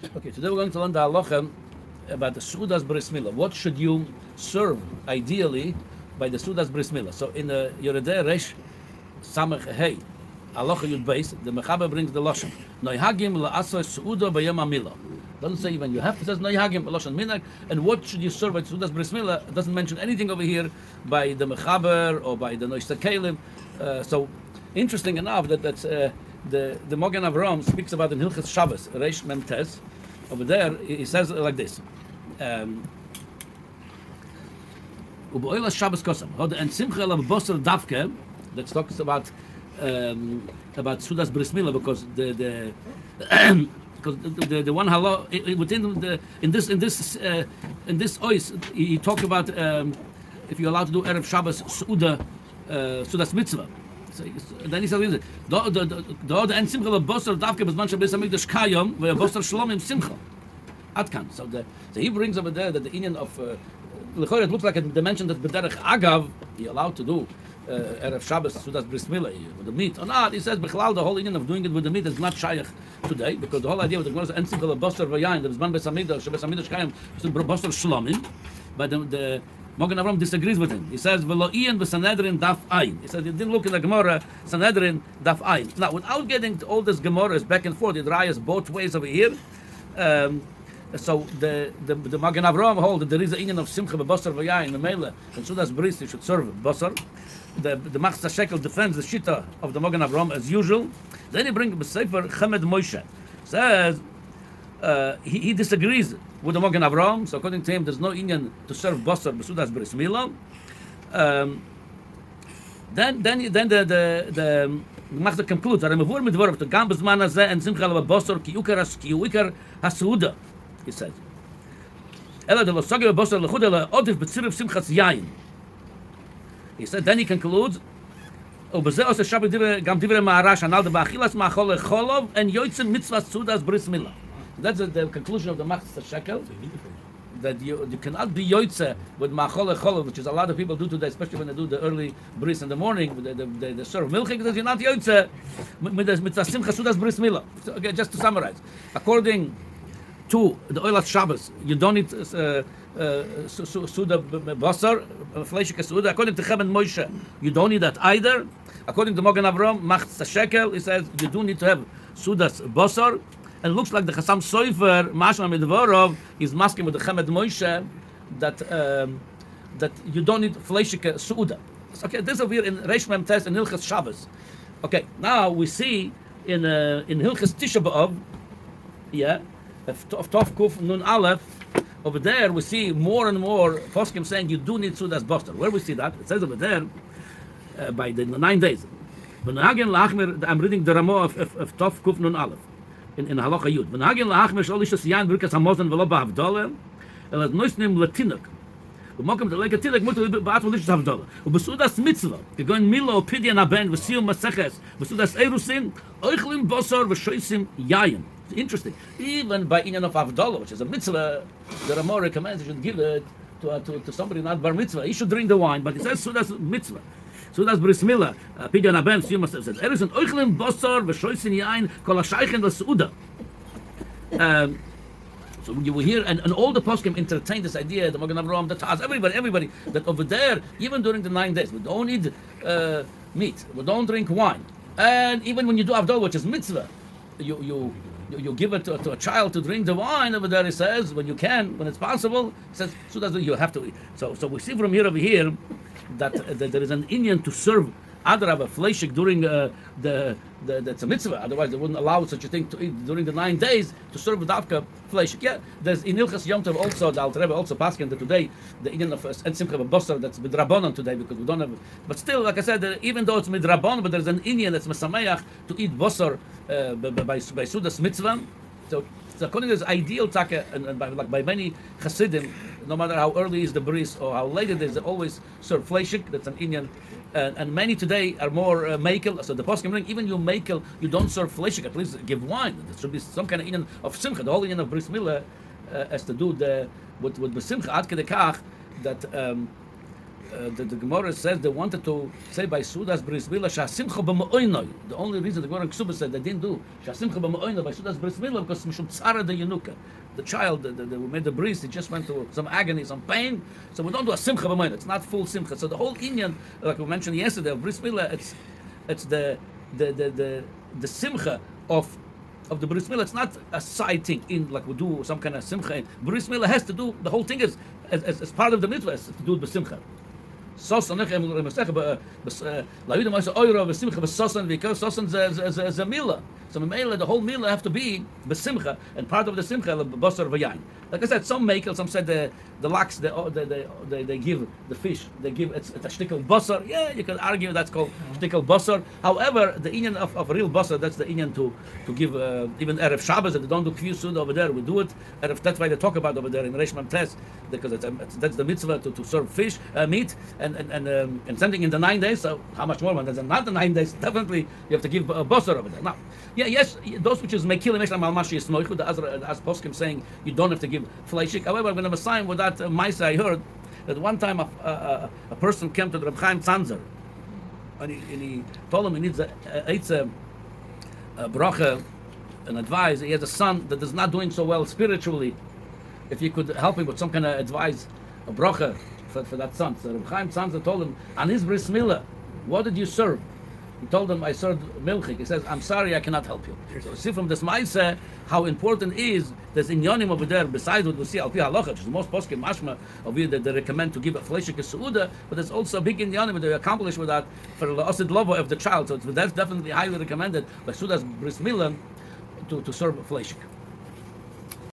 Okay, today we're going to learn the halacha about the Seudas Bris Mila. What should you serve ideally by the Seudas Bris Mila? So in the Yeridei Resh Samech Hey, halacha Yud Beis, the Mechaber brings the lashon Noihagim la'asor Seuda b'yom Mila. Doesn't say even you have to. It says Noihagim lashon minag. And what should you serve by Seudas Bris Mila? It doesn't mention anything over here by the Mechaber or by the Noishta Kalim. So interesting enough that that's the Mogen Avram speaks about in Hilchas Shabbos Reish Mem Tes. Over there, he says like this. U'b'oil Shabbos kosam. And Simcha elav bosel davke. That talks about Seudas Bris Mila because the one halacha within the in this ois he talked about if you're allowed to do erev Shabbos Seudas mitzvah. So then he says, "The and simcha lebosar davke bezman shabbos hamikdash kayom ve'bosar shlomim simcha." Atkan. So he brings over there that the Indian of it looks like a dimension that b'derech agav he allowed to do erev Shabbos Seudas Bris Mila with the meat or not. He says bechlal the whole Indian of doing it with the meat is not shaykh today because the whole idea of the Gemara is and simcha lebosar v'yayin the bezman besamikdash shabbos hamikdash kayom is bosar shlomim, but the Mogen Avram disagrees with him. He says, "Velo'ian v'Sanedrin daf ayin." He says, "You didn't look in the Gemara, Sanedrin daf ayin." Now, without getting to all this Gemaras back and forth, it rises both ways over here. So the Mogen Avram hold that there is an inyan of simcha b'basar v'yayin, the Mila, and Seudas Bris, you should serve basar. The Machzah Shekel defends the shita of the Mogen Avram as usual. Then he brings the Sefer Chemed Moshe. Says he disagrees with the Mogen Avram, so according to him, there's no inyan to serve basar b'Seudas Bris Mila. Then the Machzah concludes, "Aramavur midvarav to gam b'zman hazeh and simcha basar ki ukar haseuda." He says, "Ela de lo sagi basar lechud ela odif b'tziruf simchas yayin." He said. Then he concludes, "Ubezeh ose shabbat gam divrei ma'arash anal de ba'achilas ma'achol lecholov and yoytzim mitzvah Seudas Bris Mila." That's the conclusion of the Machzah Shekel, that you cannot be yoytze with ma'achol lecholov, which is a lot of people do today, especially when they do the early bris in the morning. They serve milchik, that you're not yoytze with the simcha Seudas Bris Mila. So, okay, just to summarize, according to the Oilat Shabbos, you don't need Suda Basar, Fleishig Suda. According to Chemed Moshe, you don't need that either. According to Mogen Avram, Machzah Shekel, he says you do need to have Sudas Basar. And it looks like the Chassam Sofer, Mashma Midvorov, is masking with the Chemed Moshe that you don't need Fleishig Suda. Okay, this over here in Reish Mem Tes and Hilchas Shabbos. Okay, now we see in Hilchas Tisha B'Av, of Tov Kuf Nun Aleph, over there we see more and more poskim saying you do need Seudas Basar. Where we see that? It says over there by the 9 days. I'm reading the Ramah of Tov Kuf Nun Aleph in Halacha Yud. V'nagin la'achmer shol ishas yain b'rikas hamozon v'lo ba'avdolah el noisnim latinok. U'mokem to like a tilek mutu ba'at v'lishas havdolah. U'b'Seudas mitzvah kegon Mila opidyan aben v'siyum maseches v'Seudas erusin oichlim bosor v'shoisim yayin. It's interesting. Even by inyan of Avdallah, which is a mitzvah, the Ramah recommends you should give it to somebody not bar mitzvah. He should drink the wine, but it says Seudas mitzvah. Seudas Bris Mila, Pidyon Aben, Siyum says, Erusin oichlim bosor v'shoisim yayin kol ha'shaychen l'seuda. So you will hear, and all the poskim entertain this idea, the Mogen Avram, the Taz, everybody, that over there, even during the 9 days, we don't need meat, we don't drink wine. And even when you do Avdol, which is mitzvah, you give it to a child to drink the wine. Over there it says, when you can, when it's possible, it says, so that you have to eat. So we see from here over here that there is an Indian to serve Adrab, Fleishig during the mitzvah. Otherwise, they wouldn't allow such a thing to eat during the 9 days to serve Davka Fleishig. Yeah, there's in Ilchas Yom Tov also, the Alter Rebbe also paskin that today the Indian of and Simcha Basar that's midrabanan today because we don't have. But still, like I said, even though it's midrabanan, but there's an Indian that's mesameach to eat basar by Seudas mitzvah. So according to this ideal taka, and by many Hasidim, no matter how early is the bris or how late it is, they always serve Fleishig. That's an Indian. And many today are more makel. So the poskim bring even you makel, you don't serve Fleishig. At least give wine. There should be some kind of inyan of simcha. The whole inyan of Bris Mila has to do with simcha ad kedekach that the Gemara says they wanted to say by Seudas Bris Mila Shasimcha b'ma'oinoi. The only reason the Gemara in Ksubah said they didn't do Shasimcha b'ma'oinoi by Seudas Bris Mila because Mishum Tzara the Yenuka. The child that made the Bris, he just went through some agony, some pain. So we don't do a Simcha b'ma'oinoi. It's not full Simcha. So the whole Inyan, like we mentioned yesterday, of Bris Mila, it's the Simcha of the Bris Mila. It's not a side thing in like we do some kind of Simcha. Bris Mila has to do the whole thing is as part of the mitzvah is to do it b'Simcha. Sosan nechem l'mesech la'yudim ma'aseh oira v'simcha v'sosan because sosan is a Mila. So Mila, the whole Mila have to be b'simcha, and part of the simcha b'basar v'yain. Like I said, some make it, some said the locks they give the fish, they give it's a shtickle basar. Yeah, you can argue that's called shtickle basar. However, the inyan of real basar, that's the inyan to give even erev Shabbos that they don't do kfir suda over there. We do it. That's why they talk about over there in Reish Mem Tes because that's the mitzvah to serve fish meat and something in the 9 days. So how much more when there's not the 9 days? Definitely you have to give basar over there. Now, yes, those which is mekil meshlam al mashi yismoichu. The as poskim saying you don't have to give Fleishig. However, I'm going to sign with that Maisa I heard that one time a person came to the Reb Chaim Tzanzer and he told him he needs a bracha, an advice. He has a son that is not doing so well spiritually. If you could help him with some kind of advice, a bracha for that son. So Reb Chaim Tzanzer told him, on his bris milah, what did you serve? He told him, I served milchik. He says, I'm sorry, I cannot help you. So see from this Maisa how important is this inyanim over there, besides what we see, al-pi halacha, which is the most poskim mashma of you that they recommend to give a Fleishig Seuda, but there's also a big inyanim that they accomplish with that for the asid lava of the child. So that's definitely highly recommended by Seudas Bris Milah to serve Fleishig.